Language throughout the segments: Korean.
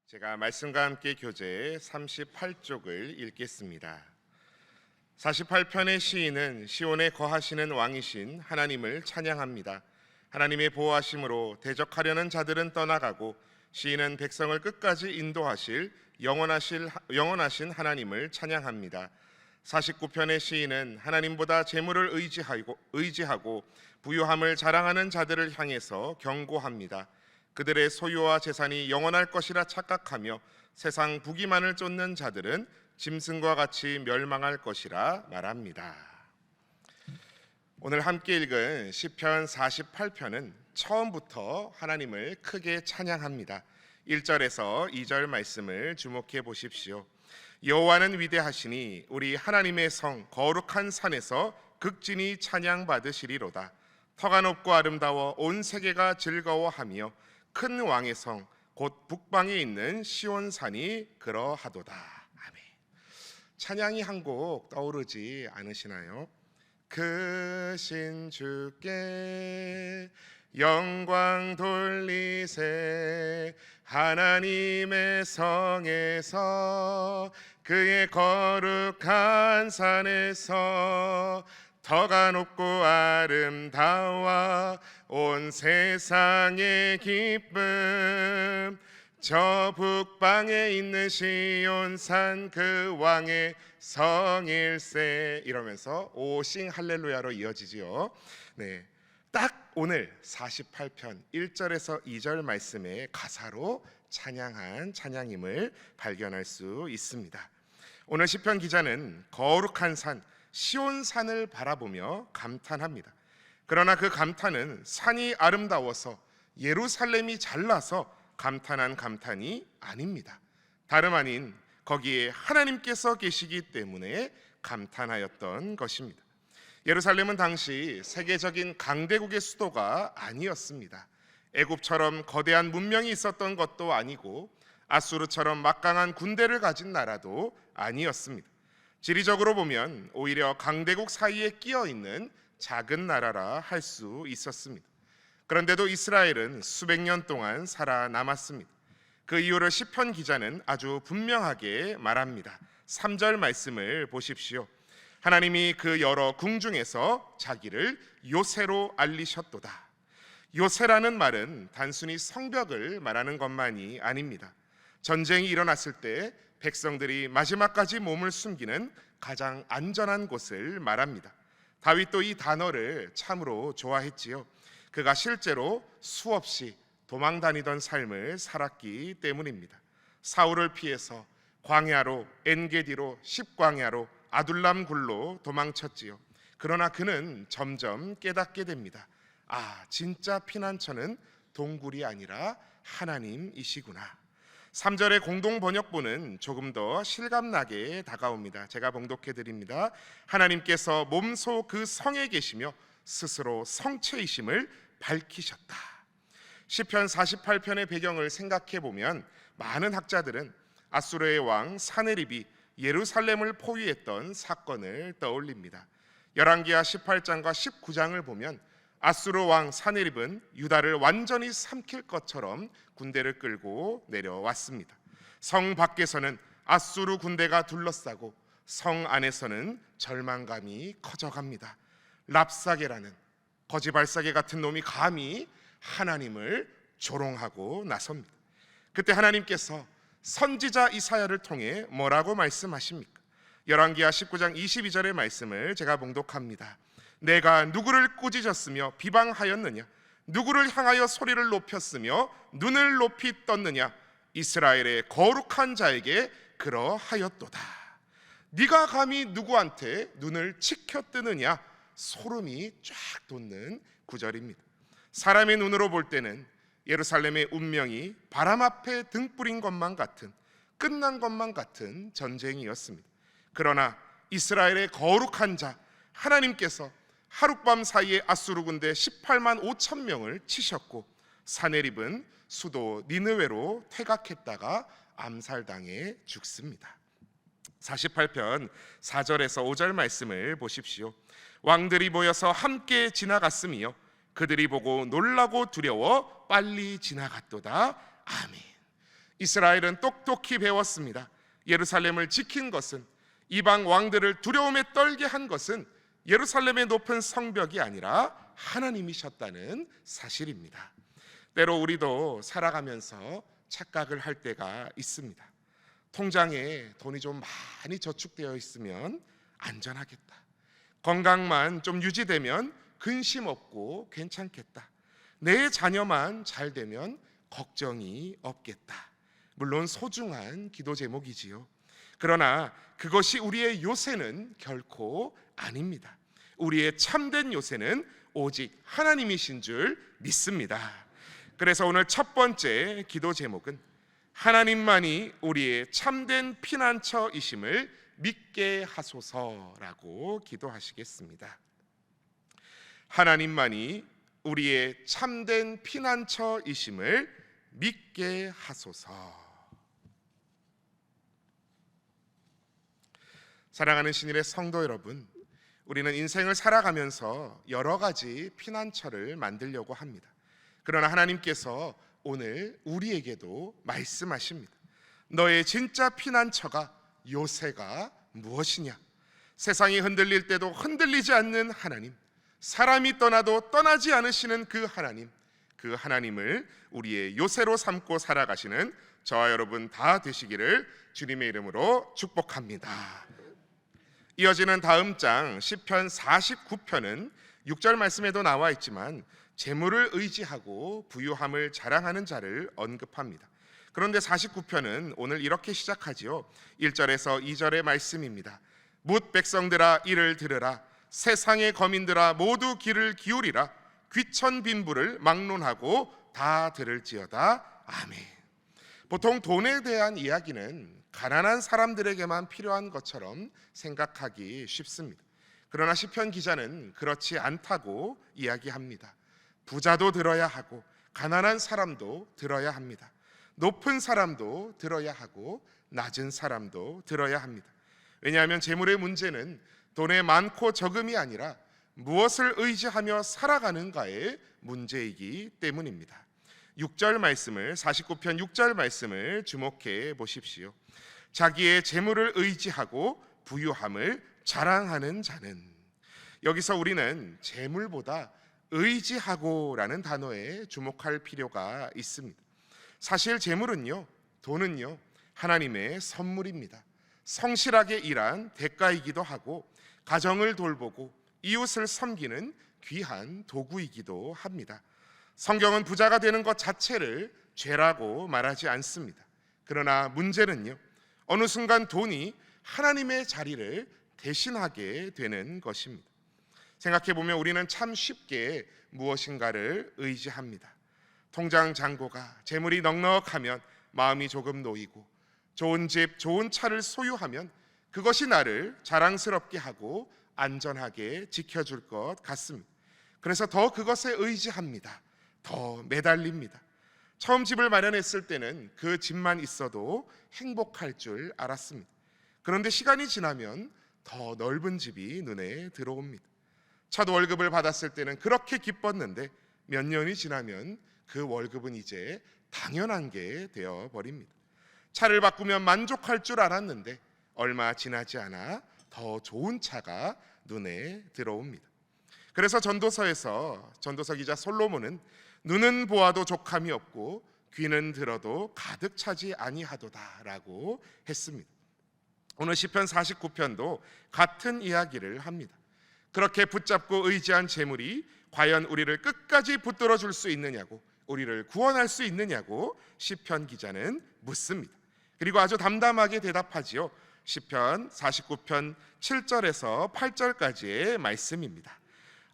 제가 말씀과 함께 교재 38쪽을 읽겠습니다. 48편의 시인은 시온에 거하시는 왕이신 하나님을 찬양합니다. 하나님의 보호하심으로 대적하려는 자들은 떠나가고 시인은 백성을 끝까지 인도하실 영원하신 하나님을 찬양합니다. 49편의 시인은 하나님보다 재물을 의지하고 부유함을 자랑하는 자들을 향해서 경고합니다. 그들의 소유와 재산이 영원할 것이라 착각하며 세상 부귀만을 쫓는 자들은 짐승과 같이 멸망할 것이라 말합니다. 오늘 함께 읽은 시편 48편은 처음부터 하나님을 크게 찬양합니다. 1절에서 2절 말씀을 주목해 보십시오. 여호와는 위대하시니 우리 하나님의 성 거룩한 산에서 극진히 찬양받으시리로다. 터가 높고 아름다워 온 세계가 즐거워하며 큰 왕의 성 곧 북방에 있는 시온산이 그러하도다. 아멘. 찬양이 한 곡 떠오르지 않으시나요? 크신 주께 영광 돌리세. 하나님의 성에서 그의 거룩한 산에서 터가 높고 아름다워 온 세상의 기쁨. 저 북방에 있는 시온산 그 왕의 성일세. 이러면서 오싱 할렐루야로 이어지지요. 네, 딱 오늘 48편 1절에서 2절 말씀의 가사로 찬양한 찬양임을 발견할 수 있습니다. 오늘 시편 기자는 거룩한 산 시온산을 바라보며 감탄합니다. 그러나 그 감탄은 산이 아름다워서 예루살렘이 잘나서 감탄한 감탄이 아닙니다. 다름 아닌 거기에 하나님께서 계시기 때문에 감탄하였던 것입니다. 예루살렘은 당시 세계적인 강대국의 수도가 아니었습니다. 애굽처럼 거대한 문명이 있었던 것도 아니고 아수르처럼 막강한 군대를 가진 나라도 아니었습니다. 지리적으로 보면 오히려 강대국 사이에 끼어 있는 작은 나라라 할 수 있었습니다. 그런데도 이스라엘은 수백 년 동안 살아남았습니다. 그 이유를 시편 기자는 아주 분명하게 말합니다. 3절 말씀을 보십시오. 하나님이 그 여러 궁 중에서 자기를 요새로 알리셨도다. 요새라는 말은 단순히 성벽을 말하는 것만이 아닙니다. 전쟁이 일어났을 때 백성들이 마지막까지 몸을 숨기는 가장 안전한 곳을 말합니다. 다윗도 이 단어를 참으로 좋아했지요. 그가 실제로 수없이 도망 다니던 삶을 살았기 때문입니다. 사울을 피해서 광야로, 엔게디로, 십광야로, 아둘람 굴로 도망쳤지요. 그러나 그는 점점 깨닫게 됩니다. 아, 진짜 피난처는 동굴이 아니라 하나님이시구나. 3절의 공동 번역본은 조금 더 실감나게 다가옵니다. 제가 봉독해 드립니다. 하나님께서 몸소 그 성에 계시며 스스로 성체이심을 밝히셨다. 시편 48편의 배경을 생각해 보면 많은 학자들은 아수르의 왕 사네립이 예루살렘을 포위했던 사건을 떠올립니다. 열왕기하 18장과 19장을 보면 아수르 왕 사네립은 유다를 완전히 삼킬 것처럼 군대를 끌고 내려왔습니다. 성 밖에서는 아수르 군대가 둘러싸고 성 안에서는 절망감이 커져갑니다. 랍사게라는 거지발사게 같은 놈이 감히 하나님을 조롱하고 나섭니다. 그때 하나님께서 선지자 이사야를 통해 뭐라고 말씀하십니까? 열왕기하 19장 22절의 말씀을 제가 봉독합니다. 내가 누구를 꾸짖었으며 비방하였느냐? 누구를 향하여 소리를 높였으며 눈을 높이 떴느냐? 이스라엘의 거룩한 자에게 그러하였도다. 네가 감히 누구한테 눈을 치켜뜨느냐? 소름이 쫙 돋는 구절입니다. 사람의 눈으로 볼 때는 예루살렘의 운명이 바람 앞에 등불인 것만 같은, 끝난 것만 같은 전쟁이었습니다. 그러나 이스라엘의 거룩한 자 하나님께서 하룻밤 사이에 아수르 군대 18만 5천 명을 치셨고 사네립은 수도 니느웨로 퇴각했다가 암살당해 죽습니다. 48편 4절에서 5절 말씀을 보십시오. 왕들이 모여서 함께 지나갔으며 그들이 보고 놀라고 두려워 빨리 지나갔도다. 아멘. 이스라엘은 똑똑히 배웠습니다. 예루살렘을 지킨 것은, 이방 왕들을 두려움에 떨게 한 것은 예루살렘의 높은 성벽이 아니라 하나님이셨다는 사실입니다. 때로 우리도 살아가면서 착각을 할 때가 있습니다. 통장에 돈이 좀 많이 저축되어 있으면 안전하겠다. 건강만 좀 유지되면 근심 없고 괜찮겠다. 내 자녀만 잘 되면 걱정이 없겠다. 물론 소중한 기도 제목이지요. 그러나 그것이 우리의 요새는 결코 아닙니다. 우리의 참된 요새는 오직 하나님이신 줄 믿습니다. 그래서 오늘 첫 번째 기도 제목은 하나님만이 우리의 참된 피난처이심을 믿게 하소서라고 기도하시겠습니다. 하나님만이 우리의 참된 피난처이심을 믿게 하소서. 사랑하는 신일의 성도 여러분, 우리는 인생을 살아가면서 여러 가지 피난처를 만들려고 합니다. 그러나 하나님께서 오늘 우리에게도 말씀하십니다. 너의 진짜 피난처가 요새가 무엇이냐? 세상이 흔들릴 때도 흔들리지 않는 하나님, 사람이 떠나도 떠나지 않으시는 그 하나님을 우리의 요새로 삼고 살아가시는 저와 여러분 다 되시기를 주님의 이름으로 축복합니다. 이어지는 다음 장 시편 49편은 6절 말씀에도 나와 있지만 재물을 의지하고 부유함을 자랑하는 자를 언급합니다. 그런데 49편은 오늘 이렇게 시작하지요. 1절에서 2절의 말씀입니다. 뭇 백성들아 이를 들으라. 세상의 거민들아 모두 귀를 기울이라. 귀천 빈부를 막론하고 다 들을지어다. 아멘. 보통 돈에 대한 이야기는 가난한 사람들에게만 필요한 것처럼 생각하기 쉽습니다. 그러나 시편 기자는 그렇지 않다고 이야기합니다. 부자도 들어야 하고 가난한 사람도 들어야 합니다. 높은 사람도 들어야 하고 낮은 사람도 들어야 합니다. 왜냐하면 재물의 문제는 돈의 많고 적음이 아니라 무엇을 의지하며 살아가는가의 문제이기 때문입니다. 6절 말씀을 49편 6절 말씀을 주목해 보십시오. 자기의 재물을 의지하고 부유함을 자랑하는 자는, 여기서 우리는 재물보다 의지하고라는 단어에 주목할 필요가 있습니다. 사실 재물은요, 돈은요, 하나님의 선물입니다. 성실하게 일한 대가이기도 하고 가정을 돌보고 이웃을 섬기는 귀한 도구이기도 합니다. 성경은 부자가 되는 것 자체를 죄라고 말하지 않습니다. 그러나 문제는요, 어느 순간 돈이 하나님의 자리를 대신하게 되는 것입니다. 생각해보면 우리는 참 쉽게 무엇인가를 의지합니다. 통장 잔고가 재물이 넉넉하면 마음이 조금 놓이고, 좋은 집, 좋은 차를 소유하면 그것이 나를 자랑스럽게 하고 안전하게 지켜줄 것 같습니다. 그래서 더 그것에 의지합니다. 더 매달립니다. 처음 집을 마련했을 때는 그 집만 있어도 행복할 줄 알았습니다. 그런데 시간이 지나면 더 넓은 집이 눈에 들어옵니다. 첫 월급을 받았을 때는 그렇게 기뻤는데 몇 년이 지나면 그 월급은 이제 당연한 게 되어버립니다. 차를 바꾸면 만족할 줄 알았는데 얼마 지나지 않아 더 좋은 차가 눈에 들어옵니다. 그래서 전도서 기자 솔로몬은 눈은 보아도 족함이 없고 귀는 들어도 가득 차지 아니하도다라고 했습니다. 오늘 시편 49편도 같은 이야기를 합니다. 그렇게 붙잡고 의지한 재물이 과연 우리를 끝까지 붙들어 줄 수 있느냐고, 우리를 구원할 수 있느냐고 시편 기자는 묻습니다. 그리고 아주 담담하게 대답하지요. 시편 49편 7절에서 8절까지의 말씀입니다.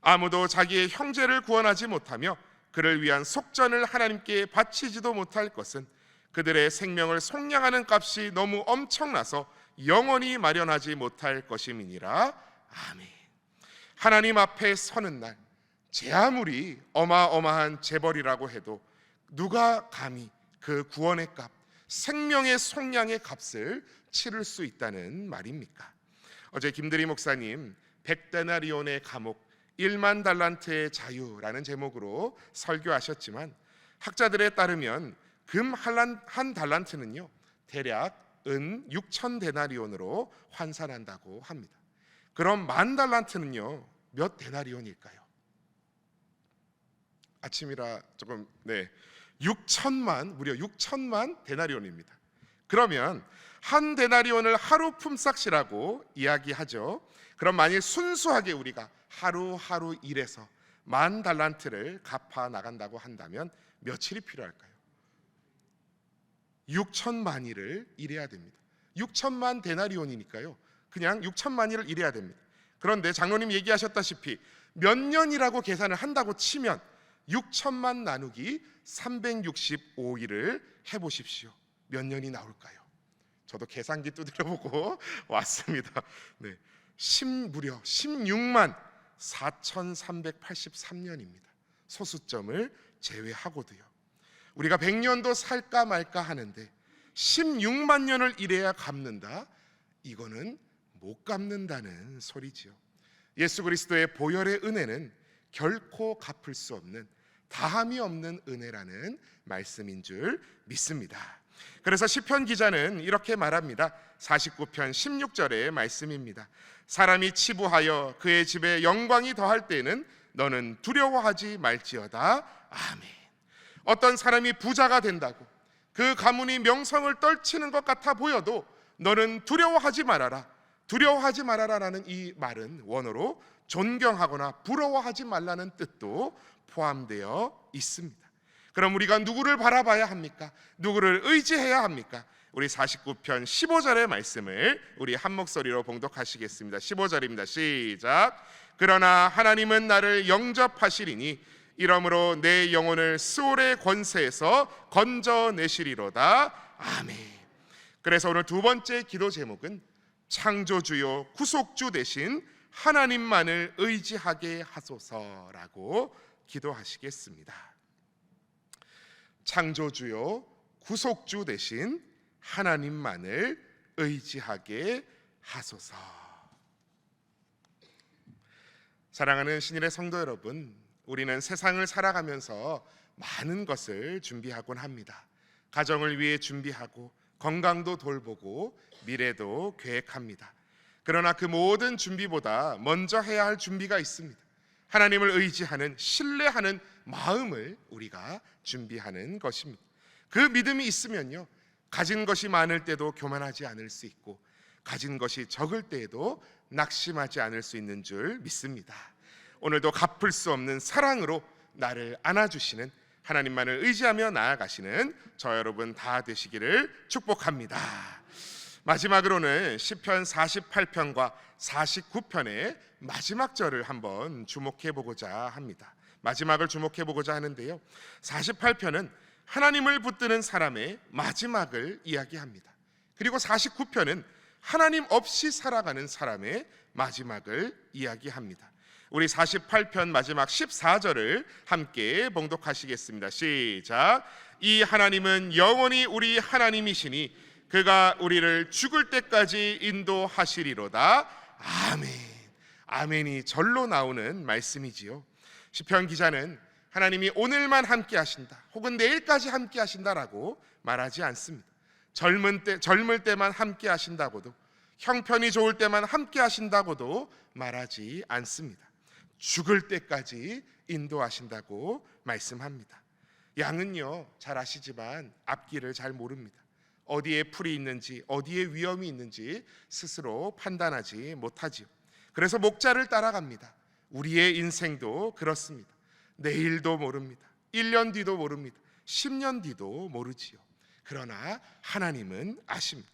아무도 자기의 형제를 구원하지 못하며 그를 위한 속전을 하나님께 바치지도 못할 것은 그들의 생명을 속량하는 값이 너무 엄청나서 영원히 마련하지 못할 것임이니라. 아멘. 하나님 앞에 서는 날, 제 아무리 어마어마한 재벌이라고 해도 누가 감히 그 구원의 값, 생명의 속량의 값을 치를 수 있다는 말입니까? 어제 김대리 목사님 100데나리온의 감옥 1만 달란트의 자유라는 제목으로 설교하셨지만, 학자들에 따르면 금 한 달란트는요 대략 은 6천 데나리온으로 환산한다고 합니다. 그럼 만 달란트는요 몇 데나리온일까요? 아침이라 조금 6천만, 무려 6천만 데나리온입니다. 그러면 한 데나리온을 하루 품삯이라고 이야기하죠. 그럼 만일 순수하게 우리가 하루하루 일해서 만 달란트를 갚아 나간다고 한다면 며칠이 필요할까요? 6천만 일을 일해야 됩니다. 6천만 데나리온이니까요 그냥 6천만 일을 일해야 됩니다. 그런데 장로님 얘기하셨다시피 몇 년이라고 계산을 한다고 치면 6천만 나누기 365일을 해보십시오. 몇 년이 나올까요? 저도 계산기 두드려보고 왔습니다. 무려 16만 4,383년입니다. 소수점을 제외하고도요. 우리가 100년도 살까 말까 하는데 16만 년을 일해야 갚는다? 이거는 못 갚는다는 소리지요. 예수 그리스도의 보혈의 은혜는 결코 갚을 수 없는, 다함이 없는 은혜라는 말씀인 줄 믿습니다. 그래서 시편 기자는 이렇게 말합니다. 49편 16절의 말씀입니다. 사람이 치부하여 그의 집에 영광이 더할 때에는 너는 두려워하지 말지어다. 아멘. 어떤 사람이 부자가 된다고 그 가문이 명성을 떨치는 것 같아 보여도 너는 두려워하지 말아라. 두려워하지 말아라라는 이 말은 원어로 존경하거나 부러워하지 말라는 뜻도 포함되어 있습니다. 그럼 우리가 누구를 바라봐야 합니까? 누구를 의지해야 합니까? 우리 49편 15절의 말씀을 우리 한 목소리로 봉독하시겠습니다. 15절입니다. 시작. 그러나 하나님은 나를 영접하시리니 이러므로 내 영혼을 스올의 권세에서 건져내시리로다. 아멘. 그래서 오늘 두 번째 기도 제목은 창조주요 구속주 되신 하나님만을 의지하게 하소서라고 기도하시겠습니다. 창조주요 구속주 되신 하나님만을 의지하게 하소서. 사랑하는 신일의 성도 여러분, 우리는 세상을 살아가면서 많은 것을 준비하곤 합니다. 가정을 위해 준비하고 건강도 돌보고 미래도 계획합니다. 그러나 그 모든 준비보다 먼저 해야 할 준비가 있습니다. 하나님을 의지하는, 신뢰하는 마음을 우리가 준비하는 것입니다. 그 믿음이 있으면요, 가진 것이 많을 때도 교만하지 않을 수 있고 가진 것이 적을 때에도 낙심하지 않을 수 있는 줄 믿습니다. 오늘도 갚을 수 없는 사랑으로 나를 안아주시는, 하나님만을 의지하며 나아가시는 저 여러분 다 되시기를 축복합니다. 마지막으로는 시편 48편과 49편의 마지막 절을 한번 주목해 보고자 합니다. 마지막을 주목해 보고자 하는데요, 48편은 하나님을 붙드는 사람의 마지막을 이야기합니다. 그리고 49편은 하나님 없이 살아가는 사람의 마지막을 이야기합니다. 우리 48편 마지막 14절을 함께 봉독하시겠습니다. 시작. 이 하나님은 영원히 우리 하나님이시니 그가 우리를 죽을 때까지 인도하시리로다. 아멘. 아멘이 절로 나오는 말씀이지요. 시편 기자는 하나님이 오늘만 함께 하신다, 혹은 내일까지 함께 하신다라고 말하지 않습니다. 젊을 때만 함께 하신다고도, 형편이 좋을 때만 함께 하신다고도 말하지 않습니다. 죽을 때까지 인도하신다고 말씀합니다. 양은요, 잘 아시지만 앞길을 잘 모릅니다. 어디에 풀이 있는지, 어디에 위험이 있는지 스스로 판단하지 못하지요. 그래서 목자를 따라갑니다. 우리의 인생도 그렇습니다. 내일도 모릅니다. 1년 뒤도 모릅니다. 10년 뒤도 모르지요. 그러나 하나님은 아십니다.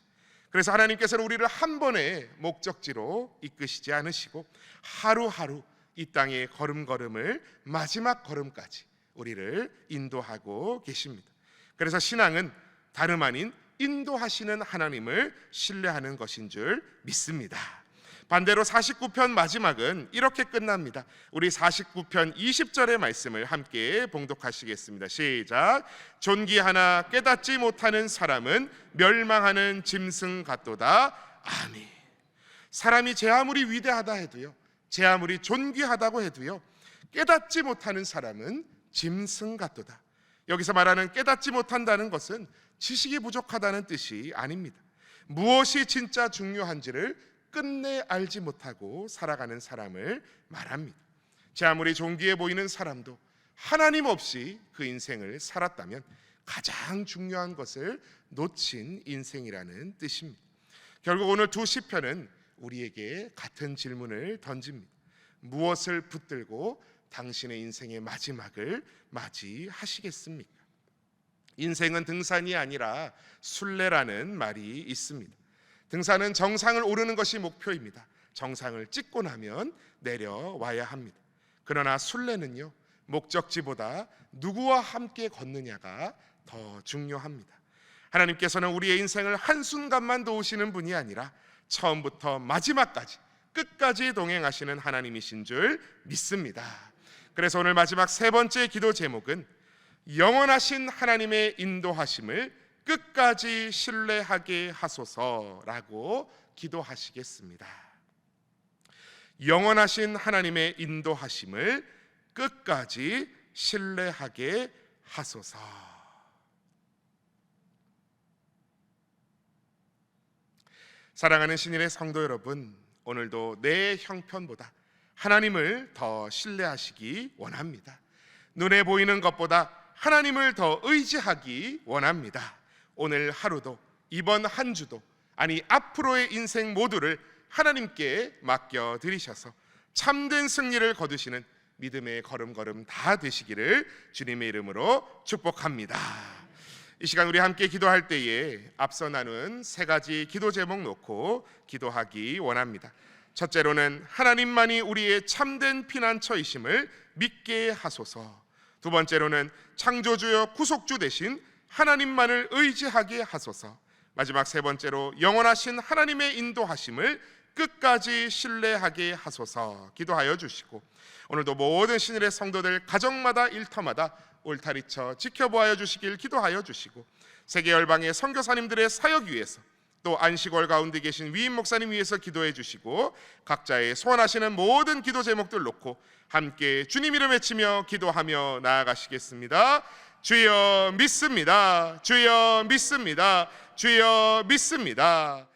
그래서 하나님께서는 우리를 한 번의 목적지로 이끄시지 않으시고 하루하루 이 땅의 걸음걸음을 마지막 걸음까지 우리를 인도하고 계십니다. 그래서 신앙은 다름 아닌 인도하시는 하나님을 신뢰하는 것인 줄 믿습니다. 반대로 49편 마지막은 이렇게 끝납니다. 우리 49편 20절의 말씀을 함께 봉독하시겠습니다. 시작. 존귀하나 깨닫지 못하는 사람은 멸망하는 짐승 같도다. 아멘. 사람이 제 아무리 위대하다 해도요, 제 아무리 존귀하다고 해도요, 깨닫지 못하는 사람은 짐승 같도다. 여기서 말하는 깨닫지 못한다는 것은 지식이 부족하다는 뜻이 아닙니다. 무엇이 진짜 중요한지를 끝내 알지 못하고 살아가는 사람을 말합니다. 제 아무리 존귀해 보이는 사람도 하나님 없이 그 인생을 살았다면 가장 중요한 것을 놓친 인생이라는 뜻입니다. 결국 오늘 두 시편은 우리에게 같은 질문을 던집니다. 무엇을 붙들고 당신의 인생의 마지막을 맞이하시겠습니까? 인생은 등산이 아니라 순례라는 말이 있습니다. 등산은 정상을 오르는 것이 목표입니다. 정상을 찍고 나면 내려와야 합니다. 그러나 순례는요, 목적지보다 누구와 함께 걷느냐가 더 중요합니다. 하나님께서는 우리의 인생을 한순간만 도우시는 분이 아니라 처음부터 마지막까지 끝까지 동행하시는 하나님이신 줄 믿습니다. 그래서 오늘 마지막 세 번째 기도 제목은 영원하신 하나님의 인도하심을 끝까지 신뢰하게 하소서라고 기도하시겠습니다. 영원하신 하나님의 인도하심을 끝까지 신뢰하게 하소서. 사랑하는 신일의 성도 여러분, 오늘도 내 형편보다 하나님을 더 신뢰하시기 원합니다. 눈에 보이는 것보다 하나님을 더 의지하기 원합니다. 오늘 하루도, 이번 한 주도, 아니 앞으로의 인생 모두를 하나님께 맡겨드리셔서 참된 승리를 거두시는 믿음의 걸음걸음 다 되시기를 주님의 이름으로 축복합니다. 이 시간 우리 함께 기도할 때에 앞서 나눈 세 가지 기도 제목 놓고 기도하기 원합니다. 첫째로는 하나님만이 우리의 참된 피난처이심을 믿게 하소서. 두 번째로는 창조주여 구속주 되신 하나님만을 의지하게 하소서. 마지막 세 번째로 영원하신 하나님의 인도하심을 끝까지 신뢰하게 하소서 기도하여 주시고, 오늘도 모든 신일의 성도들 가정마다 일터마다 울타리쳐 지켜보아여 주시길 기도하여 주시고, 세계 열방의 선교사님들의 사역 위해서, 또 안식월 가운데 계신 위임 목사님 위해서 기도해 주시고, 각자의 소원하시는 모든 기도 제목들 놓고 함께 주님 이름 외치며 기도하며 나아가시겠습니다. 주여 믿습니다. 주여 믿습니다. 주여 믿습니다.